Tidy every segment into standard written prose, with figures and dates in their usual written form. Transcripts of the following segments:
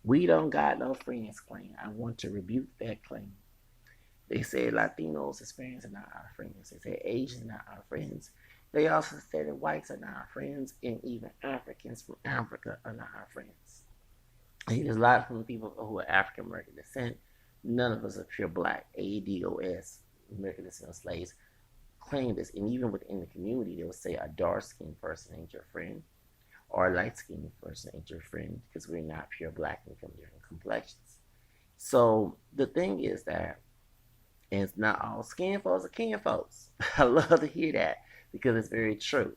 We don't got no friends claim. I want to rebuke that claim. They said Latinos, Hispanics are not our friends. They said Asians are not our friends. They also said that whites are not our friends, and even Africans from Africa are not our friends. And there's a lot of people who are African American descent. None of us are pure black. ADOS, American descent of slaves, claim this. And even within the community, they will say a dark skinned person ain't your friend, or a light skinned person ain't your friend, because we're not pure black and from different complexions. So the thing is that it's not all skin folks are kin folks. I love to hear that because it's very true.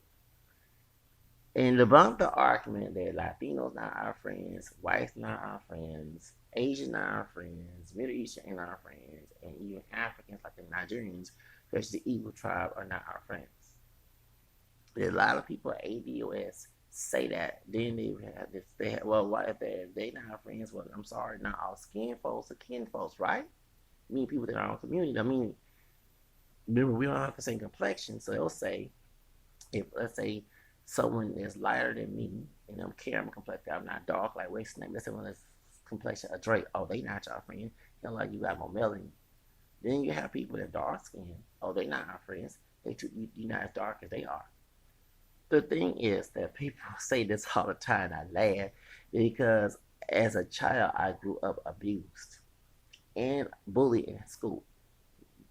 And debunk the argument that Latinos not our friends, whites not our friends, Asians not our friends, Middle Eastern ain't our friends, and even Africans like the Nigerians, which the Igbo tribe, are not our friends. There's a lot of people at ADOS say that. Then they have this. They have, well, what if they not our friends? Well, I'm sorry, not all skin folks are kin folks, right? I mean, people that are in our community. I mean, remember we don't have the same complexion, so they'll say if let's say someone is lighter than me and I'm caramel complexion, I'm not dark like what's name. Let's say someone that's complexion a Drake. Oh, they not your friend. They're like you got more melanin. Then you have people that are dark skinned. Oh, they not our friends. You not as dark as they are. The thing is that people say this all the time. I laugh because as a child I grew up abused and bullied in school,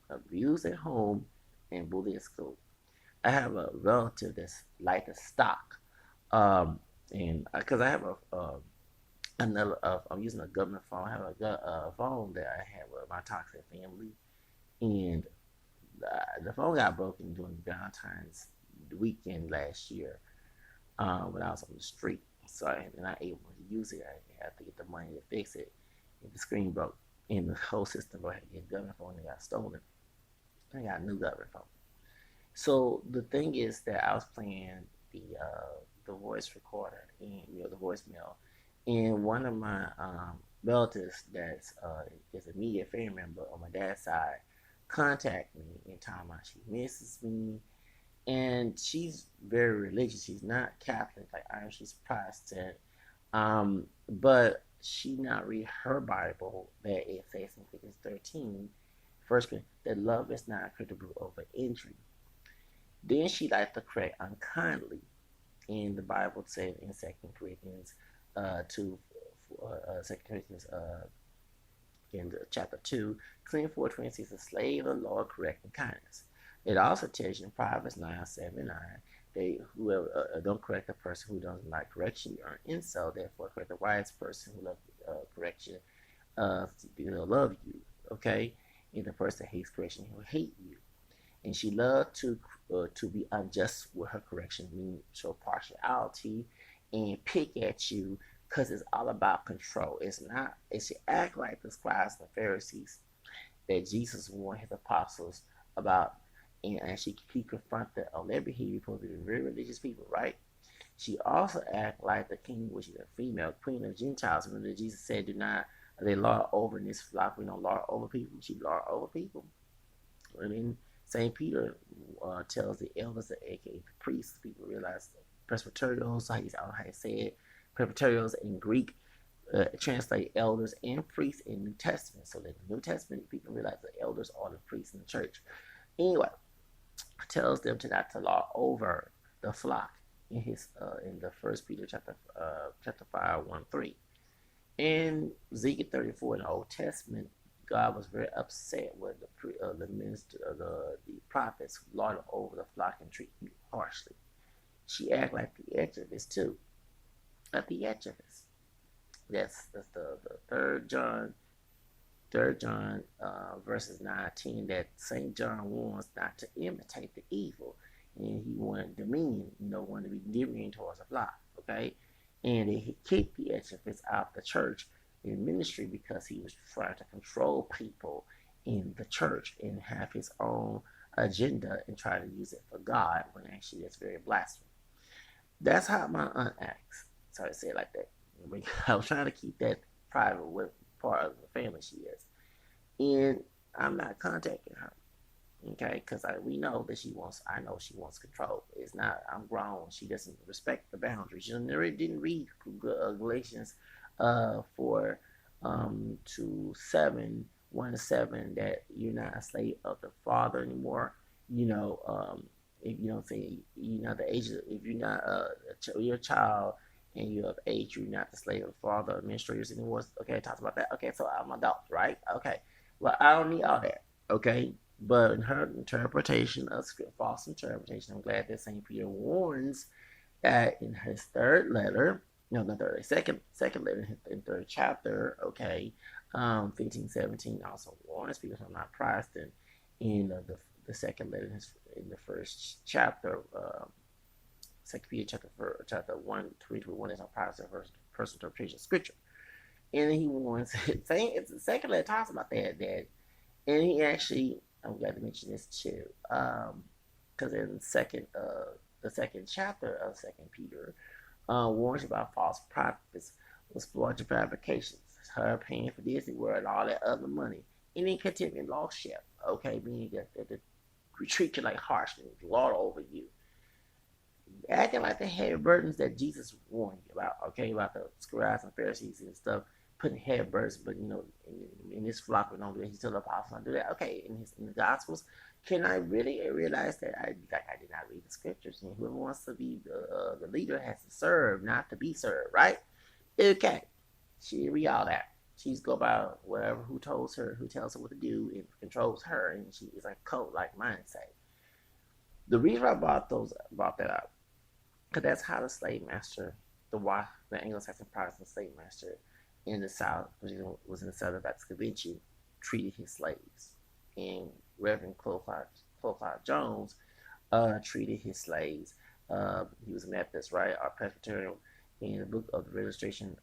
abused at home and bullied at school. I have a relative that's like a stock, um, and because I have another, I'm using a government phone. I have a phone that I have with my toxic family, and the phone got broken during Valentine's weekend last year when I was on the street. So I'm not able to use it. I had to get the money to fix it. And the screen broke, and the whole system broke. I had to get a government phone and got stolen. I got a new government phone. So the thing is that I was playing the voice recorder and the voicemail, and one of my relatives that's is a media family member on my dad's side contact me and tell me she misses me, and she's very religious. She's not Catholic like I am. She's Protestant, but she not read her Bible that it says in Corinthians 13, first that love is not credible over injury. Then she liked to correct unkindly. And the Bible said in Second Corinthians 2, 2 Corinthians in chapter 2, 24:26, a slave of the Lord correcting kindness. It also tells you in Proverbs 9:7-9, they whoever don't correct a person who doesn't like correction, you are an insult. Therefore, correct a wise person who loves correction, will love you. Okay, and the person that hates correction, he will hate you. And she loved to be unjust with her correction, meaning show partiality and pick at you because it's all about control. It's not. It should act like the scribes and the Pharisees that Jesus warned his apostles about, and he confronted on their behavior for being very religious people, right? She also act like the king, which is a female queen of Gentiles. Remember that Jesus said, "Do not they lord over in this flock. We don't lord over people. She lord over people." I mean, St. Peter tells the elders, aka the priests, people realize Presbyterians, I don't know how to say it, Presbyterians in Greek translate elders and priests in New Testament. So that the New Testament, people realize the elders are the priests in the church. Anyway, tells them to not to law over the flock in the First Peter chapter 5:1-3. In Ezekiel 34 in the Old Testament, God was very upset with the minister, the prophets who lorded over the flock and treated you harshly. She acted like the Theophilus too. A Theophilus. That's the third John verses 9-10 that Saint John warns not to imitate the evil, and he wanted dominion, wanted to be dominion towards the flock. Okay, and he kicked the Theophilus out of the church in ministry because he was trying to control people in the church and have his own agenda and try to use it for God when actually that's very blasphemous. That's how my aunt acts. Sorry to say it like that. I was trying to keep that private with part of the family she is. And I'm not contacting her. Okay, because we know that I know she wants control. It's not, I'm grown. She doesn't respect the boundaries. She didn't read Galatians for to 7:1-7 that you're not a slave of the father anymore. You know, if you don't say you know the age, if you're not you're a child and you're of age, you're not the slave of the father administrators anymore. Okay, it talks about that. Okay, so I'm an adult, right? Okay, well I don't need all that. Okay, but in her interpretation of script, false interpretation, I'm glad that Saint Peter warns that in his third letter, no, not third, second letter in third chapter, okay, 15:17 also warns people from not Protestant in the second letter in the first chapter, Second Peter chapter 1:20-21 is on Protestant first interpretation of Scripture, and he warns saying it's the second letter talks about that, and he actually I'm glad to mention this too, because in the second chapter of Second Peter warns about false prophets with fraudulent fabrications, her paying for Disney World and all that other money, and then continuing lordship, okay, meaning that the treat you like harshness, lord over you, acting like the heavy burdens that Jesus warned you about, okay, about the scribes and Pharisees and stuff, putting heavy burdens, but you know, in this flock we don't do that. He's still the apostle, don't do that. Okay, in the Gospels, can I really realize that I did not read the scriptures, and whoever wants to be the leader has to serve, not to be served, right? Okay, she read all that. She's go about whatever who tells her what to do and controls her, and she is like cult like mindset. The reason I brought that up because that's how the slave master, the Anglo-Saxon Protestant slave master in the South, which was in the Southern Baptist Convention, treated his slaves. And Reverend Clothier Jones treated his slaves. He was a Methodist, right? Or Presbyterian. In the book of the registration,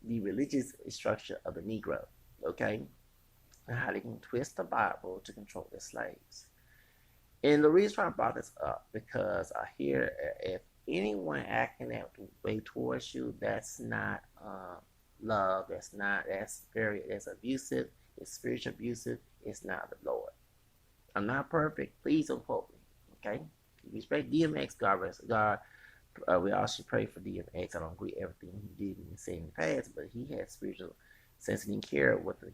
the religious structure of the Negro, okay, and how they can twist the Bible to control their slaves. And the reason I brought this up because I hear if anyone acting that way towards you, that's not love. That's abusive. It's spiritual abusive. It's not the Lord. I'm not perfect. Please don't quote me. Okay. Respect DMX. God. We all should pray for DMX. I don't agree with everything he did and said in the past, but he had spiritual sense and didn't care what the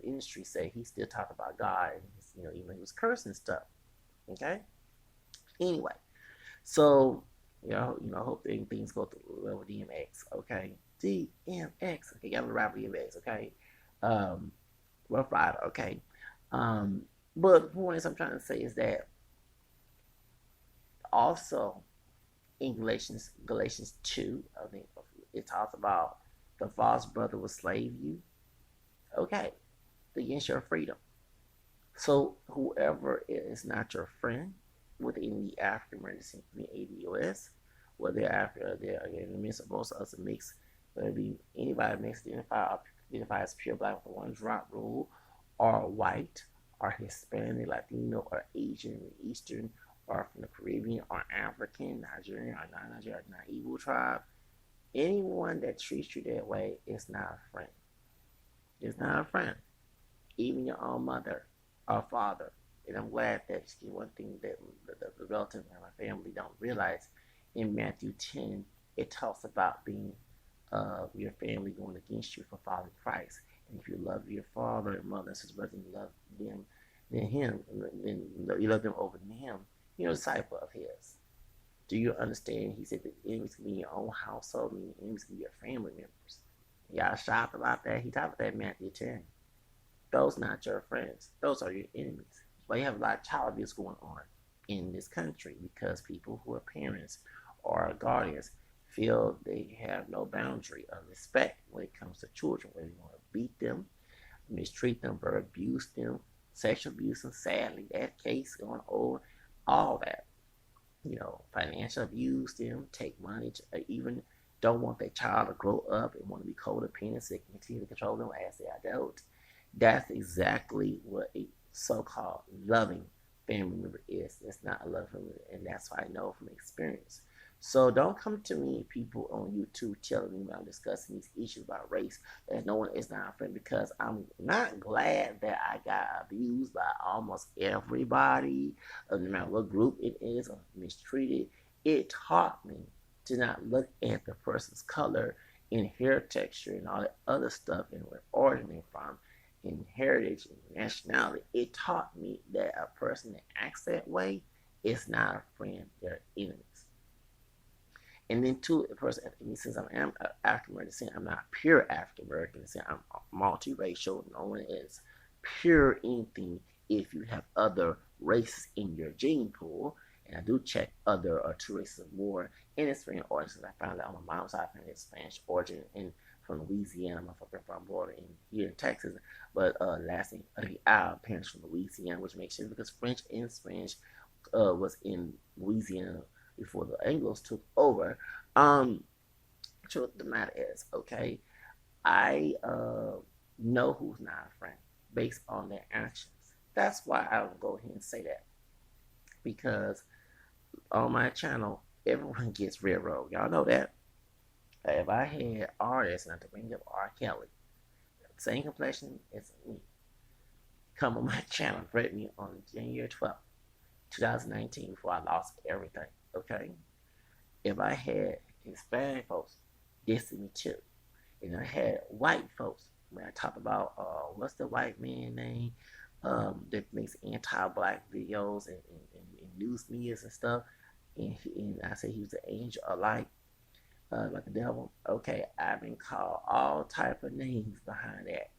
industry say. He still talked about God, and even he was cursing stuff. Okay. Anyway, so hope things go well with DMX. Okay, DMX. Okay, gotta rap DMX. Okay, Rough Rider. Okay, but the point is, I'm trying to say is that also in Galatians 2, I think it talks about the false brother will slave you. Okay, against your freedom. So whoever is not your friend within the African American community, ADOS, whether they're in the midst of both of us a mix, whether it be anybody mixed identify as pure black with one drop rule, or white, or Hispanic, Latino, or Asian, Eastern, or from the Caribbean, or African, Nigerian, or non-Nigerian, or non-Igbo tribe, anyone that treats you that way is not a friend. It's not a friend. Even your own mother or father. And I'm glad that's one thing that the relatives in my family don't realize. In Matthew 10, it talks about being your family going against you for following Christ. And if you love your father and mother and sister brothers, and you love them, then you love them over than him, you're a disciple of his. Do you understand? He said that enemies can be in your own household, meaning enemies can be your family members. Y'all shocked about that? He talked about that in Matthew 10. Those not your friends. Those are your enemies. But you have a lot of child abuse going on in this country because people who are parents or guardians feel they have no boundary of respect when it comes to children, whether you want to beat them, mistreat them, or abuse them, sexual abuse, and sadly, that case going on, all that. Financial abuse them, take money, even don't want their child to grow up and want to be codependent so they can continue to control them as they are adults. That's exactly what a so-called loving family member is. It's not a loving family, and that's what I know from experience. So don't come to me, people on YouTube, telling me when I'm discussing these issues about race that no one is not a friend, because I'm not glad that I got abused by almost everybody, no matter what group it is, or mistreated. it taught me to not look at the person's color and hair texture and all that other stuff and where origin they from and heritage and nationality. It taught me that a person that acts that way is not a friend, they're enemies. And then two, a person, since I am African American descent, I'm not pure African American descent. I'm multiracial. No one is pure anything if you have other races in your gene pool. And I do check other or two races or more in its Spanish origins. I found out on my mom's side, I found it's Spanish origin and from Louisiana, motherfucker from border in here in Texas. But lastly, our parents from Louisiana, which makes sense because French and Spanish was in Louisiana before the Anglos took over. Truth of the matter is, okay, I know who's not a friend based on their actions. That's why I will go ahead and say that. Because on my channel, everyone gets railroad. Y'all know that. If I had artists, not to bring up R. Kelly, same complexion as me, come on my channel, threaten me on January 12th, 2019, before I lost everything, okay? If I had Hispanic folks dissing me too, and I had white folks, when I talk about, what's the white man name that makes anti-black videos and news medias and stuff, and I say he was an angel of light, like the devil. Okay, I've been called all type of names behind that.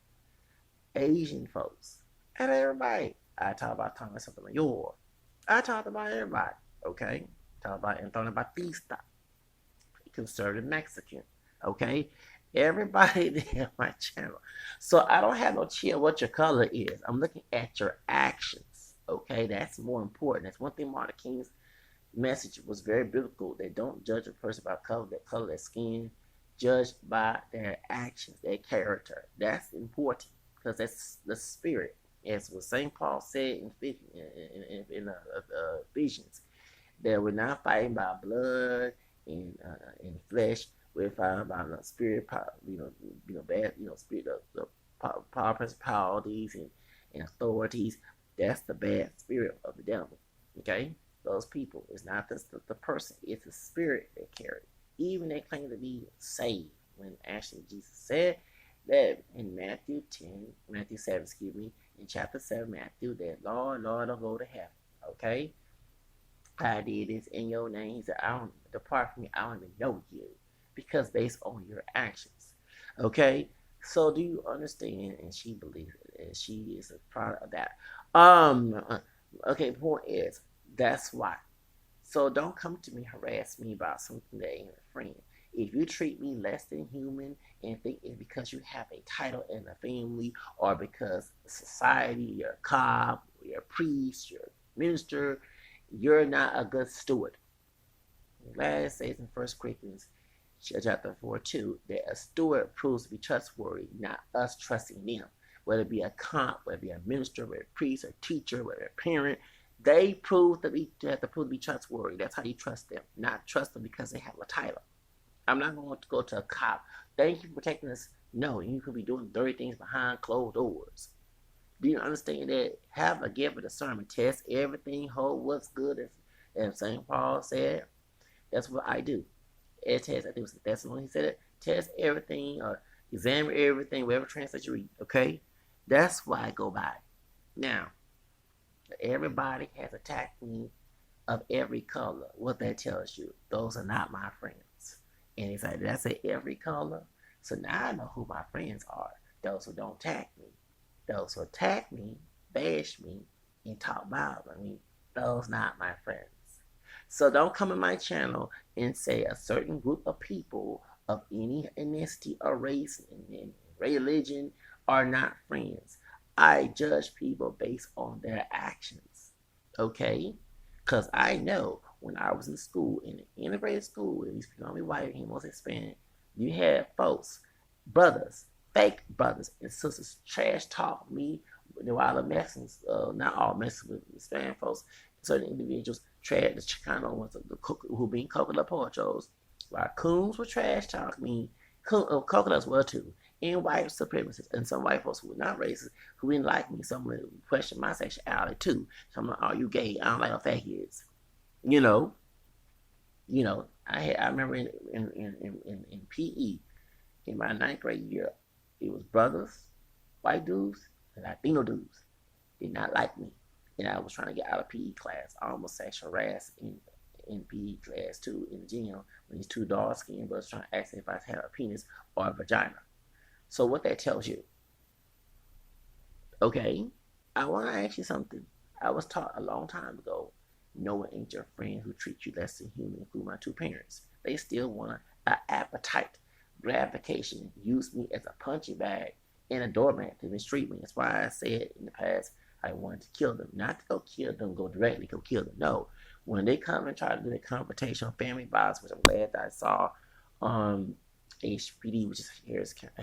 Asian folks and everybody. I talk about Thomas Sotomayor. I talk about everybody. Okay, talk about Antonio Batista, conservative Mexican. Okay, everybody there on my channel. So I don't have no chill what your color is. I'm looking at your actions. Okay, that's more important. That's one thing Martin King's message was very biblical. They don't judge a person by color, their skin, judged by their actions, their character. That's important because that's the spirit. As what St. Paul said in Ephesians, that we're not fighting by blood and flesh. We're fighting by the spirit, bad, spirit of the power, principalities and authorities. That's the bad spirit of the devil. Okay. Those people. It's not the person. It's the spirit they carry. Even they claim to be saved. When actually Jesus said that in Matthew 7, in chapter 7, Matthew, that Lord, don't go to heaven. Okay? I did this in your name. He said, I don't depart from me, I don't even know you. Because based on your actions. Okay? So do you understand? And she believes it. And she is a product of that. Okay, point is, that's why. So don't come to me, harass me about something that ain't a friend. If you treat me less than human and think it's because you have a title in the family or because society, you're a cop, you're a priest, you're a minister, you're not a good steward. Last says in 1 Corinthians chapter 4:2 that a steward proves to be trustworthy, not us trusting them. Whether it be a cop, whether it be a minister, whether a priest, a teacher, whether a parent, they have to prove to be trustworthy. That's how you trust them, not trust them because they have a title. I'm not going to go to a cop. Thank you for protecting us. No, you could be doing dirty things behind closed doors. Do you understand that? Have a gift of discernment. Test everything. Hold what's good. As St. Paul said, that's what I do. It tests. I think it was that's when he said it. Test everything or examine everything, whatever translation you read. Okay, that's why I go by. Now, everybody has attacked me of every color. What that tells you, those are not my friends. And it's like, did I say every color? So now I know who my friends are. Those who don't attack me. Those who attack me, bash me, and talk about me, those not my friends. So don't come in my channel and say a certain group of people of any ethnicity or race and religion are not friends. I judge people based on their actions. Okay? Because I know when I was in school, in the integrated school, at least predominantly white and most Hispanic, you had folks, brothers, fake brothers and sisters, trash talk me while the Mexicans, not all Mexicans, but Hispanic folks, certain individuals, trash the Chicano ones, who being coconut ponchos, while coons were trash talk me, coconuts were too, and white supremacists, and some white folks who were not racist, who didn't like me, some would question my sexuality too. Some like, oh, you gay, I don't like no fat kids. You know, I remember in PE in my ninth grade year, it was brothers, white dudes, and Latino dudes did not like me, and I was trying to get out of PE class. I almost sexual harassed in PE class too in the gym when these two dark skinned brothers trying to ask me if I had a penis or a vagina. So what that tells you, okay? I want to ask you something. I was taught a long time ago, no one ain't your friend who treats you less than human, including my two parents. They still want an appetite, gratification, use me as a punching bag and a doormat to mistreat me. That's why I said in the past I wanted to kill them. Not to go kill them, go directly, go kill them. No. When they come and try to do the confrontation family violence, which I'm glad that I saw HPD, which is Harris County.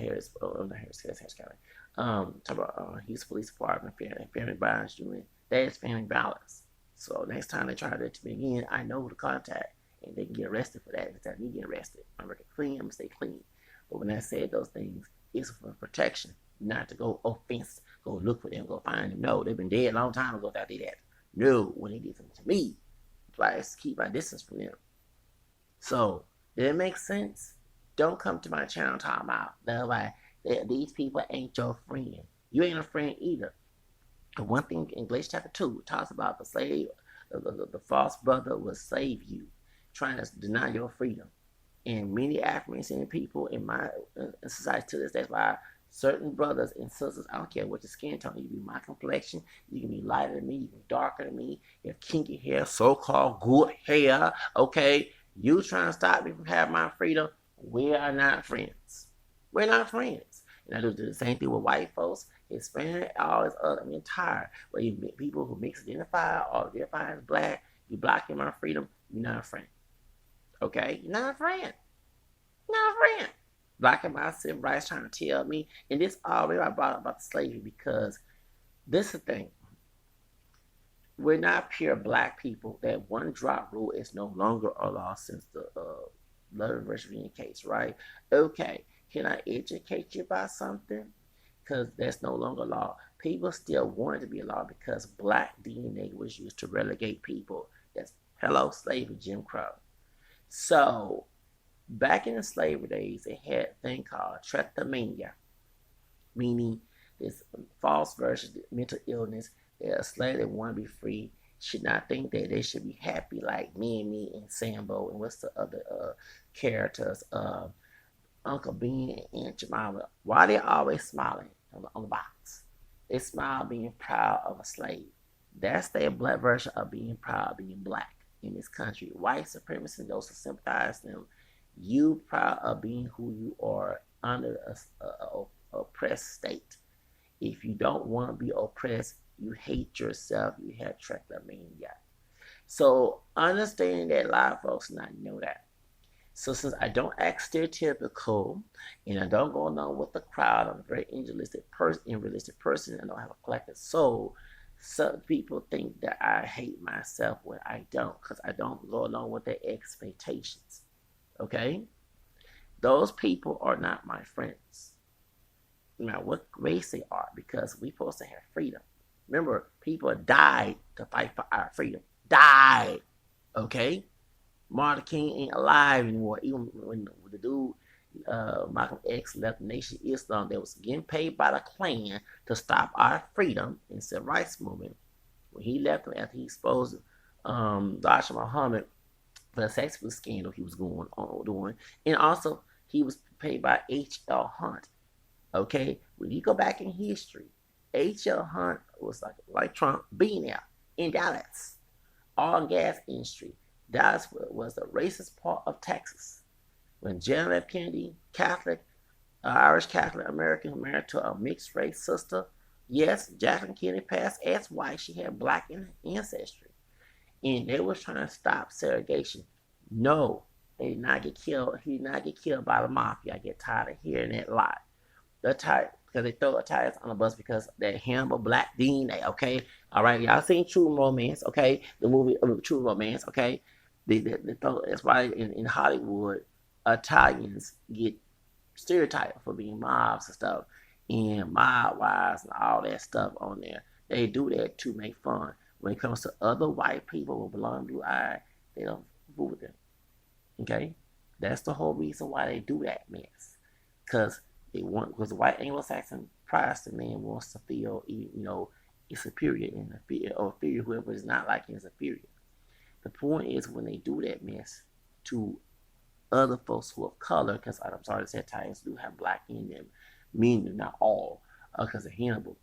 Talk about Houston Police Department, family violence unit. That is family violence. So next time they try that to me again, I know who to contact, and they can get arrested for that. Instead of me getting arrested, I'm gonna clean. I'm gonna stay clean. But when I said those things, it's for protection, not to go offense, go look for them, go find them. No, they've been dead a long time ago without they did that. No, when they did something to me, I keep my distance from them. So, did it make sense? Don't come to my channel talking about nobody. These people ain't your friend. You ain't a friend either. The one thing in Galatians chapter 2 talks about the false brother will save you, trying to deny your freedom. And many African people in my society to this, that's why certain brothers and sisters, I don't care what your skin tone, you can be my complexion, you can be lighter than me, you can be darker than me, you have kinky hair, so-called good hair, okay? You trying to stop me from having my freedom, we are not friends. We're not friends. And I do the same thing with white folks, Hispanic, all this other. I'm tired. Where you meet people who mix identify or identify as black, you blocking my freedom, you're not a friend. Okay? You're not a friend. You're not a friend. Blocking my civil rights, trying to tell me. And this already I brought up about the slavery because this is the thing. We're not pure black people. That one drop rule is no longer a law since the Love versus Virginia case, right? Okay, can I educate you about something? Because that's no longer law. People still want it to be a law because black DNA was used to relegate people. That's hello, slavery, Jim Crow. So back in the slavery days, they had a thing called trichomania, meaning this false version of mental illness. They're a slave that want to be free. Should not think that they should be happy like me and Sambo and what's the other characters, Uncle Bean and Aunt Jemima. Why they always smiling on the box? They smile being proud of a slave. That's their black version of being proud of being black in this country. White supremacists, those who sympathize them, you proud of being who you are under a oppressed state. If you don't want to be oppressed, you hate yourself, you have trichomania. So understanding that a lot of folks not know that. So since I don't act stereotypical and I don't go along with the crowd, I'm a very individualistic person, and I don't have a collective soul. Some people think that I hate myself when I don't, because I don't go along with their expectations. Okay? Those people are not my friends. No matter what race they are, because we're supposed to have freedom. Remember, people died to fight for our freedom. Died. Okay? Martin King ain't alive anymore. Even when the dude Malcolm X left the Nation of Islam, that was getting paid by the Klan to stop our freedom and civil rights movement. When he left them after he exposed Elijah Muhammad for the sex scandal he was going on doing, and also he was paid by H.L. Hunt. Okay, when you go back in history, H.L. Hunt was like Trump billionaire in Dallas, oil and gas industry. Dallas was the racist part of Texas. When John F. Kennedy, Catholic, Irish Catholic American, married to a mixed race sister, yes, Jacqueline Kennedy passed as white. She had black ancestry. And they was trying to stop segregation. No, they did not get killed. He did not get killed by the mafia. I get tired of hearing that lie. They're tired because they throw Italians on the bus because they're him or black DNA, okay? All right, y'all seen True Romance, okay? The movie True Romance, okay? That's why in Hollywood, Italians get stereotyped for being mobs and stuff, and mob wives and all that stuff on there. They do that to make fun. When it comes to other white people with blonde blue eyes, they don't fool with them. Okay, that's the whole reason why they do that mess, because because the white Anglo-Saxon Protestant man wants to feel, is superior and inferior, whoever is not like him is inferior. The point is when they do that mess to other folks who are of color, because I'm sorry to say Italians do have black in them, meaning not all, because of Hannibal.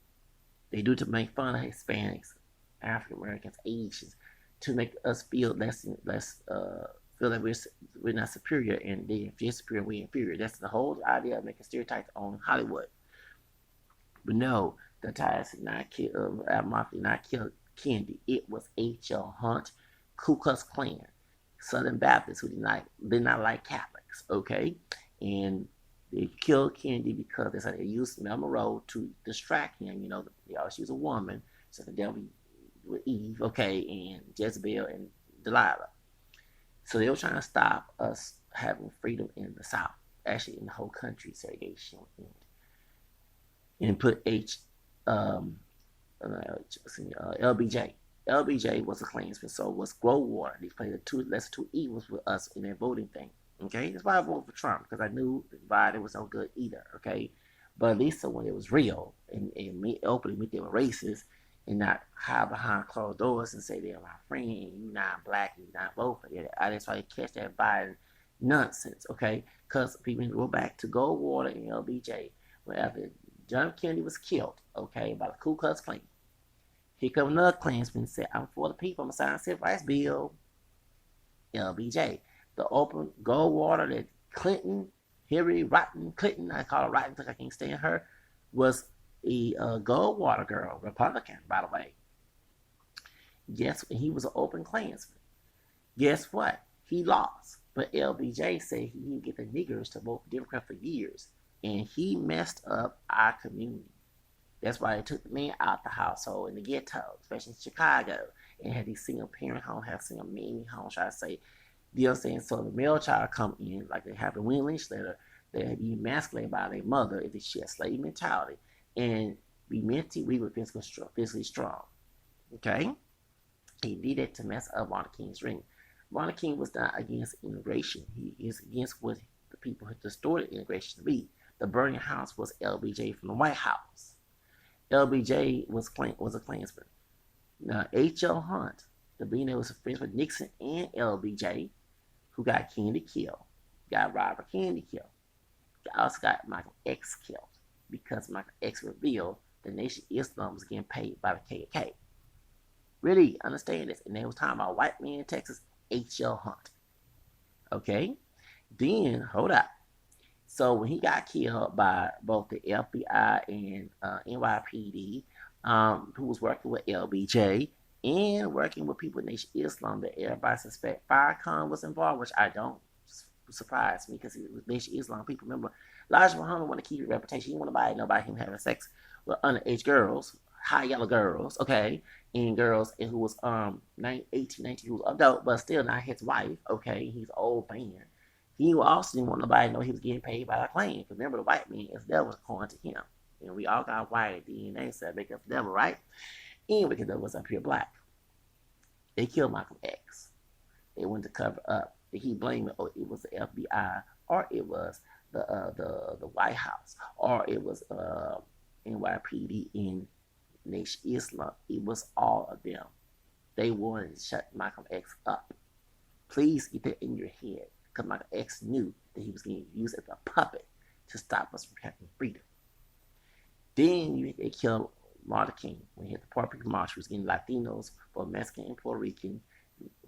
They do it to make fun of Hispanics, African Americans, Asians, to make us feel less feel that we're not superior and they're superior and we're inferior. That's the whole idea of making stereotypes on Hollywood. But no, the Italians did not kill Mafia did not kill Kennedy. It was H.L. Hunt, Ku Klux Klan, Southern Baptists who did not like Catholics. Okay, and they killed Kennedy because they said they used Mel Monroe to distract him. She was a woman, so the devil with Eve, okay, and Jezebel and Delilah. So they were trying to stop us having freedom in the South, actually in the whole country, segregation, and put LBJ. LBJ was a Klansman, so was Goldwater. They played the lesser two evils with us in their voting thing. Okay, that's why I voted for Trump, because I knew the Biden was no good either. Okay, but at least when it was real and me openly admit they were racist and not hide behind closed doors and say they're my friend and you not black and you not vote for it. That's why they catch that Biden nonsense. Okay, because people go back to Goldwater and LBJ, where after John Kennedy was killed, okay, by the Ku Klux Klan. Here comes another Klansman said, I'm for the people, I'm going to sign a civil rights bill. LBJ. The open Goldwater that Clinton, Hillary Rotten Clinton, I call her Rotten because I can't stand her, was a Goldwater girl, Republican, by the way. He was an open Klansman. Guess what? He lost. But LBJ said he didn't get the niggers to vote for Democrat for years. And he messed up our community. That's why they took the man out the household in the ghetto, especially in Chicago, and had these single parent homes, have single mammy homes, try to say, you know what I'm saying? So the male child come in, like they have the William Lynch letter, they'd be emasculated by their mother if she had slave mentality, and be mentally weak but physically strong. Okay? He did it to mess up Martin King's ring. Martin King was not against immigration. He is against what the people had distorted immigration to be. The burning house was LBJ from the White House. LBJ was a Klansman. Now, H.L. Hunt, the being that was friends with Nixon and LBJ, who got Kennedy killed, got Robert Kennedy killed, also got Michael X killed, because Michael X revealed the Nation of Islam was getting paid by the KKK. Really understand this. And they was talking about white man in Texas, H.L. Hunt. Okay? Then, hold up. So when he got killed by both the FBI and NYPD, who was working with LBJ and working with people in Nation Islam that everybody suspect Farrakhan was involved, which I don't surprise me because it was Nation Islam people. Remember, Elijah Muhammad wanted to keep his reputation. He wanted to know about him having sex with underage girls, high yellow girls, okay, and girls who was 18, 19, who was adult, but still not his wife, okay. He's an old man. He also didn't want nobody to know he was getting paid by the Klan. Because remember, the white man is devil according to him. And we all got white DNA, so that makes us devil, right? Anyway, because that was up here black. They killed Malcolm X. They went to cover up. He blamed it. Oh, it was the FBI, or it was the White House, or it was NYPD in Nation Islam. It was all of them. They wanted to shut Malcolm X up. Please get that in your head. Because Michael X knew that he was getting used as a puppet to stop us from having freedom. Then they killed Martin King when he had the Puerto Rican March. He was getting Latinos, both Mexican and Puerto Rican,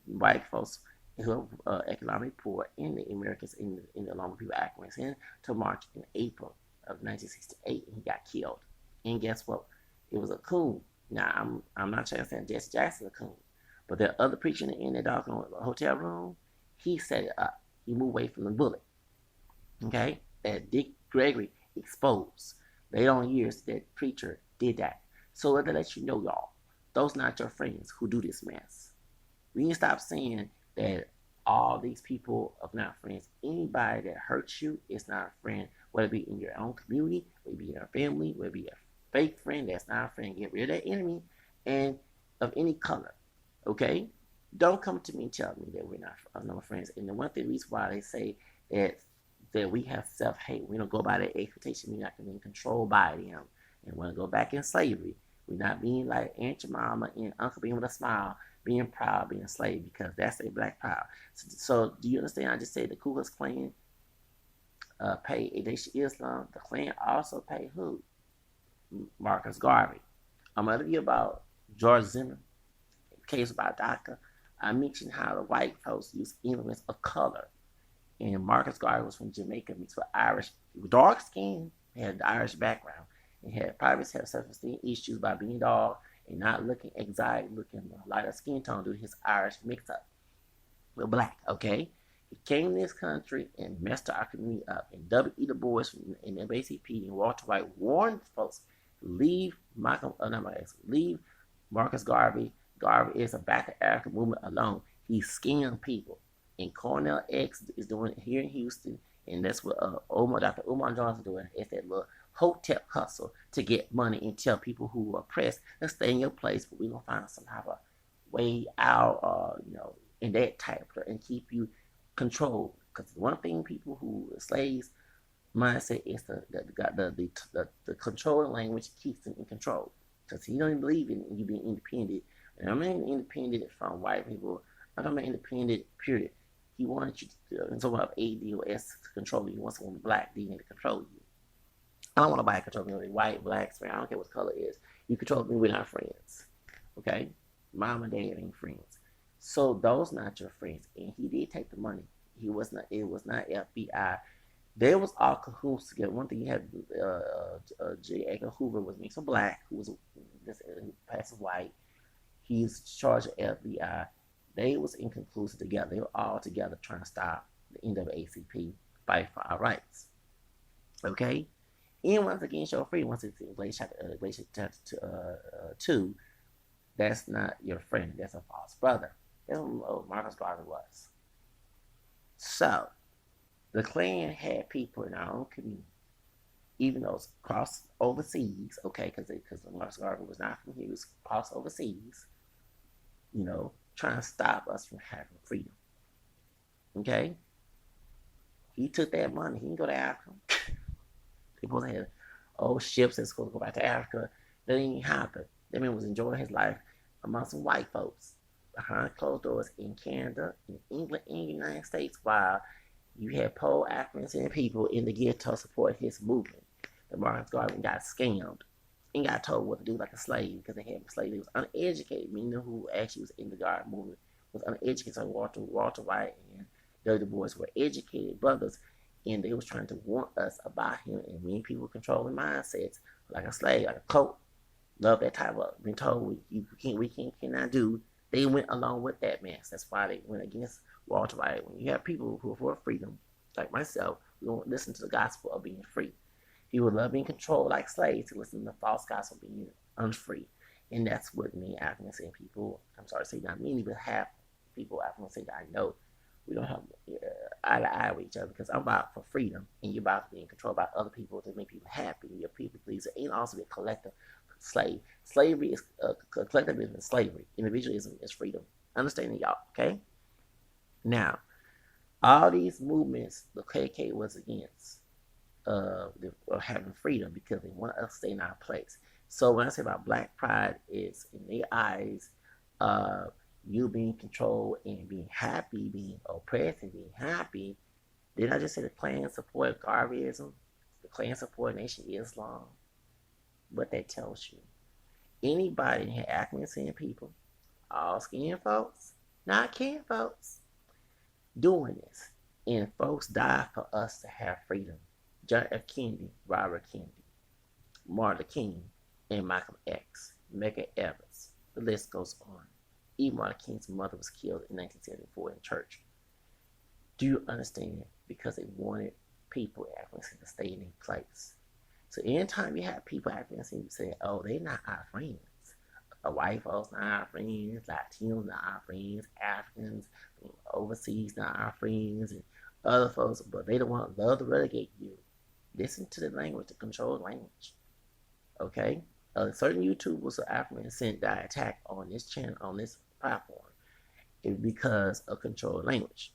white folks who are economically poor, and the Americans in the along with people Africans in to march in April of 1968, and he got killed. And guess what? It was a coup. Now I'm not trying to say Jesse Jackson's a coup, but the other preacher in the doggone hotel room, he set it up. He moved away from the bullet. Okay? That Dick Gregory exposed. Later on years, that preacher did that. So let that let you know, y'all, those not your friends who do this mess. We need to stop saying that all these people are not friends. Anybody that hurts you is not a friend, whether it be in your own community, whether it be in your family, whether it be a fake friend that's not a friend. Get rid of that enemy and of any color. Okay? Don't come to me and tell me that we're not no friends. And the one thing reason why they say that we have self hate, we don't go by their expectation, we're not being controlled by them, and want to go back in slavery. We're not being like Aunt Jemima and Uncle Ben with a smile, being proud, being a slave, because that's a black power. So do you understand? I just said the Ku Klux Klan pay Nation Islam. The Klan also pay who? Marcus Garvey. I'm going to tell you about George Zimmerman, case about DACA. I mentioned how the white folks use influence of color. And Marcus Garvey was from Jamaica, mixed with Irish. He was dark skinned, had the Irish background, and had probably had self-esteem issues by being dark and not looking exotic, looking lighter skin tone due to his Irish mix-up with black, okay? He came to this country and messed our community up. And W.E. Du Bois and the NAACP and Walter White warned folks, leave leave Marcus Garvey. Garvey is a back to Africa movement alone. He's scamming people. And Cornell X is doing it here in Houston. And that's what Dr. Umar Johnson is doing. It's that little hotel hustle to get money and tell people who are oppressed, let's stay in your place, but we're going to find some type of way out, in that type of, and keep you controlled. Because one thing people who are slaves mindset is the controlling language keeps them in control. Because he don't believe in you being independent. And I'm not independent from white people. I'm not independent, period. He wanted you to, someone of A, D, or S to control you. He wants someone with black DNA to control you. I don't want nobody to control me. White, black, I don't care what color it is. You control me, we're not friends. Okay? Mom and dad ain't friends. So those not your friends. And he did take the money. It was not FBI. They was all cahoots together. One thing you had, J. Edgar Hoover was mixed with black, who was just passive white. He's charged of FBI. They was inconclusive together. They were all together trying to stop the NAACP, fight for our rights. Okay? And once again, show freedom. Once it's in Glacier Chapter 2, that's not your friend. That's a false brother. That's what Marcus Garvey was. So, the Klan had people in our own community, even though it's crossed overseas, okay, because Marcus Garvey was not from here, he was crossed overseas, trying to stop us from having freedom. Okay? He took that money. He didn't go to Africa. People had ships that's supposed to go back to Africa. That didn't happen. That man was enjoying his life among some white folks behind closed doors in Canada, in England, and the United States, while you had poor African people in the ghetto support his movement. The Marcus Garvey got scammed and got told what to do like a slave because they had slaves. They was uneducated, meaning who actually was in the Garvey movement was uneducated. So Walter White and W. Du Bois were educated brothers, and they was trying to warn us about him. And many people controlling mindsets like a slave, like a coat, love that type of being told we cannot do. They went along with that mess. That's why they went against Walter White. When you have people who are for freedom, like myself, we don't listen to the gospel of being free. People love being controlled like slaves to listen to the false gospel of being unfree. And that's what many African people, I'm sorry to say not many, but half people African that I know, we don't have eye to eye with each other because I'm about for freedom and you're about being controlled by other people to make people happy. You're a people pleaser and also be a collective slave. Slavery is collectivism is slavery. Individualism is freedom. Understanding y'all, okay? Now, all these movements the KK was against having freedom because they want us to stay in our place. So when I say about black pride, it's in their eyes, you being controlled and being happy, being oppressed and being happy. Did I just say the Klan support Garveyism? The Klan support Nation Islam? What that tells you. Anybody that had African people, all skin folks, not kin folks, doing this. And folks died for us to have freedom. John F. Kennedy, Robert Kennedy, Martin Luther King, and Malcolm X, Medgar Evers. The list goes on. Even Martin Luther King's mother was killed in 1974 in church. Do you understand? Because they wanted people in African to stay in their place. So anytime you have people African say, oh, they're not our friends. White folks not our friends, Latinos not our friends, Africans overseas not our friends, and other folks, but they don't want love to relegate you. Listen to the language, the controlled language. Okay? Certain YouTubers or African descent that I attack on this channel, on this platform. It's because of controlled language.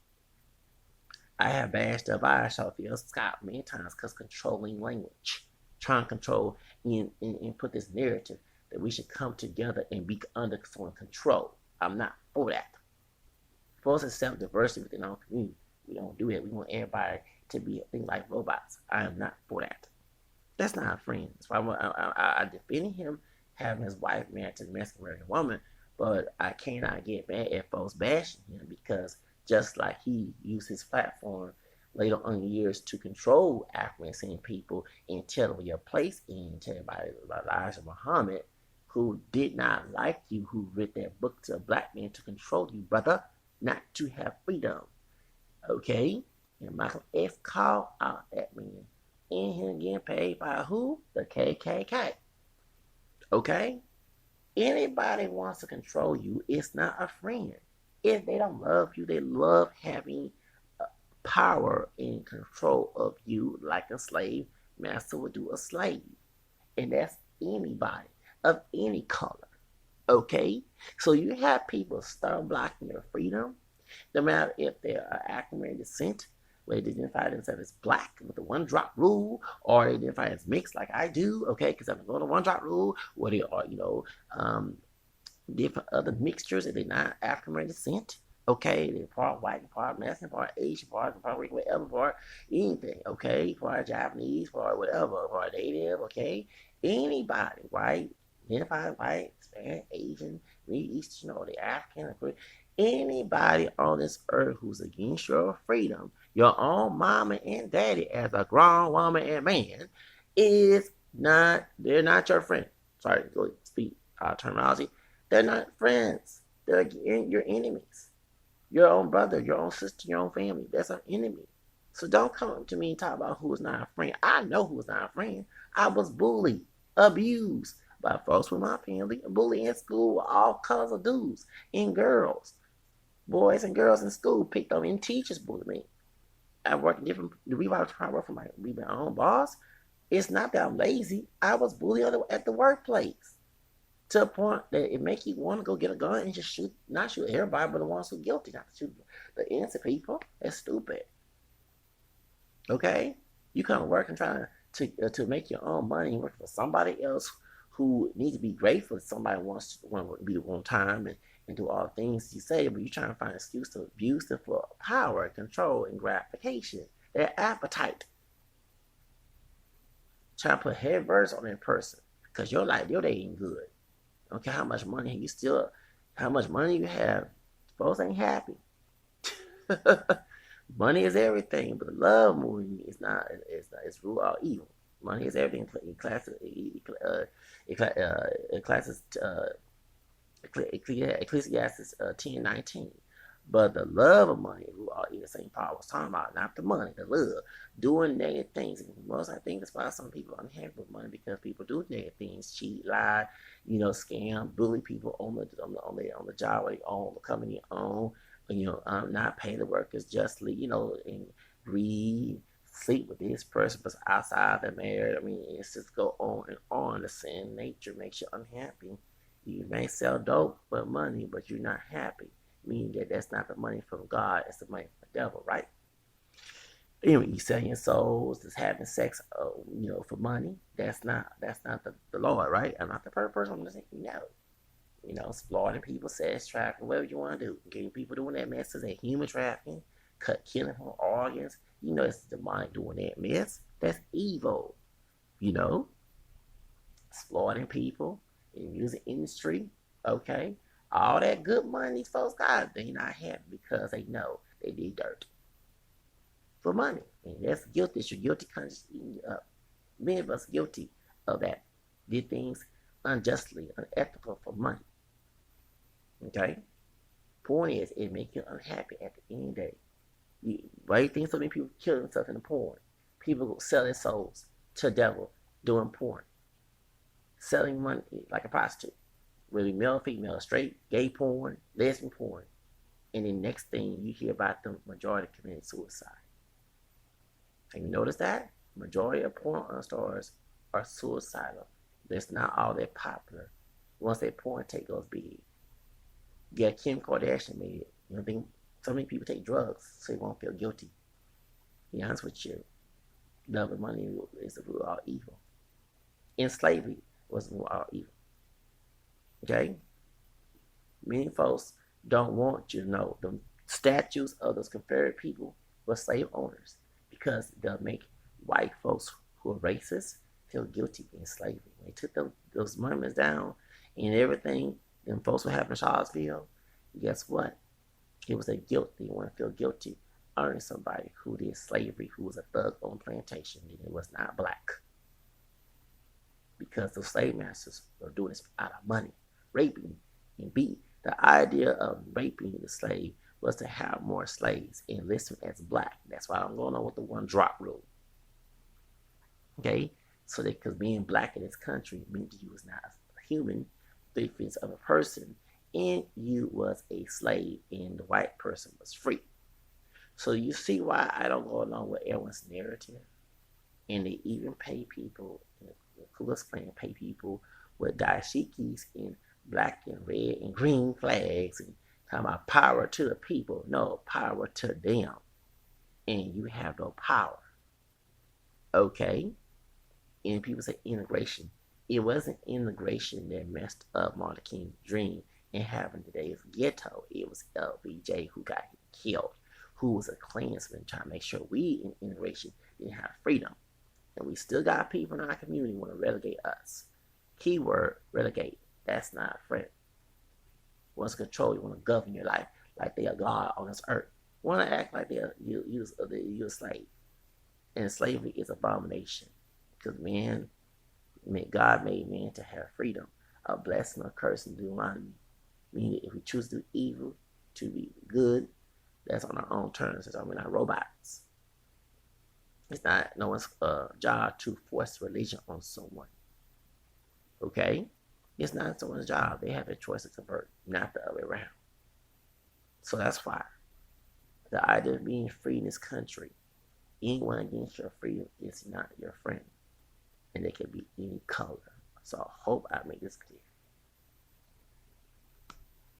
I have bashed up Sophia Scott many times because controlling language, trying to control and put this narrative that we should come together and be under someone control. I'm not for that. For us to accept diversity within our community, we don't do that. We want everybody to be things like robots. I am not for that. That's not a friend. That's why I defended him having his wife married to the Mexican American woman, but I cannot get mad at folks bashing him because just like he used his platform later on in years to control African people and tell them your place in, tell everybody about Elijah Muhammad, who did not like you, who read that book to a black man to control you, brother, not to have freedom. Okay? And Michael F. called out that man. And him getting paid by who? The KKK. Okay? Anybody wants to control you, it's not a friend. If they don't love you, they love having power and control of you like a slave master would do a slave. And that's anybody of any color. Okay? So you have people start blocking your freedom, no matter if they're African descent, where they identify themselves as black with the one drop rule, or they identify as mixed like I do, okay, because I'm going to one drop rule, or they are, different other mixtures if they're not African descent. Okay, they're part white, part Mexican, part Asian, part Rican, whatever, part anything. Okay, part Japanese, part whatever, part Native. Okay, anybody, right? Identified white, Hispanic, Asian, Middle Eastern, or the African, anybody on this earth who's against your freedom, your own mama and daddy as a grown woman and man, they're not your friend. Sorry, go speak terminology. They're not friends. They're your enemies. Your own brother, your own sister, your own family. That's an enemy. So don't come to me and talk about who is not a friend. I know who is not a friend. I was bullied, abused by folks from my family, bullied in school, all colors of dudes and girls. Boys and girls in school picked on me, and teachers bullied me. I work in different, we work for my own boss. It's not that I'm lazy. I was bullied at the workplace to a point that it make you want to go get a gun and just shoot, not shoot everybody, but the ones who are guilty, not to shoot the innocent people. That's stupid. Okay? You come to work and try to make your own money and work for somebody else who needs to be grateful that somebody wants to be on time and do all the things you say, but you're trying to find an excuse to abuse them for power, control, and gratification. Their appetite. Trying to put head verse on that person because your day ain't good. Don't care how much money how much money you have. Folks ain't happy. Money is everything, but love moving is not. It's rule all evil. Money is everything. Ecclesiastes 10:19. But the love of money rule all evil. St. Paul was talking about not the money, the love, doing negative things. And most I think that's why some people are unhappy with money because people do negative things, cheat, lie, scam, bully people on the job where they own the company own, not pay the workers justly, and greed, sleep with this person but outside the marriage. I mean, it's just go on and on. The sin nature makes you unhappy. You may sell dope for money, but you're not happy. Meaning that's not the money from God, it's the money from the devil, right? Anyway, you selling your souls, just having sex, for money. That's not the Lord, right? I'm not the perfect person. I'm just saying, exploiting people, sex trafficking, whatever you want to do. Getting people doing that mess is a human trafficking, killing from organs. It's demonic doing that mess. That's evil. Exploiting people in the music industry. Okay, all that good money these folks got, they not happy because they know they did dirt for money, and that's guilty. It's your guilty conscience eating you up. Many of us guilty of that. Did things unjustly, unethical for money. Okay? Porn is, it makes you unhappy at the end of the day. Why do you think so many people kill themselves in the porn? People sell their souls to the devil doing porn. Selling money like a prostitute. Whether male, female, straight, gay porn, lesbian porn. And then next thing you hear about them, majority committing suicide. And you notice that? Majority of porn stars are suicidal. That's not all that popular. Once that porn take goes big. Yeah, Kim Kardashian made it You know, think so many people take drugs so they won't feel guilty. To be honest with you, love and money is the root of all evil. And slavery was the root of all evil. Okay? Many folks don't want you to know the statues of those Confederate people were slave owners because they'll make white folks who are racist feel guilty in slavery. When they took those monuments down and everything, them folks were having in Charlottesville, guess what? It was a guilt. They want to feel guilty honoring somebody who did slavery, who was a thug on plantation, and it was not black. Because the slave masters were doing this out of money, raping and beating. The idea of raping the slave was to have more slaves and list them as black. That's why I'm going on with the one drop rule. Okay? So that because being black in this country means you was not a human, three-fifths of a person, and you was a slave, and the white person was free. So you see why I don't go along with everyone's narrative. And they even pay people, the Ku Klux Klan pay people with dashikis and black and red and green flags and talking about power to the people. No, power to them. And you have no power. Okay? And people say integration. It wasn't integration that messed up Martin King's dream and having today's ghetto. It was LBJ who got killed, who was a Klansman trying to make sure we in integration didn't have freedom. And we still got people in our community want to relegate us. Keyword, relegate. That's not a friend. Wants to control you, want to govern your life like they are God on this earth. Want to act like you're a slave. And slavery is abomination. Because God made man to have freedom. A blessing or curse in Deuteronomy. Meaning if we choose to do evil, to be good, that's on our own terms. We're not robots. It's not no one's job to force religion on someone. Okay? It's not someone's job. They have a choice to convert, not the other way around. So that's why the idea of being free in this country, anyone against your freedom is not your friend. And they can be any color. So I hope I make this clear.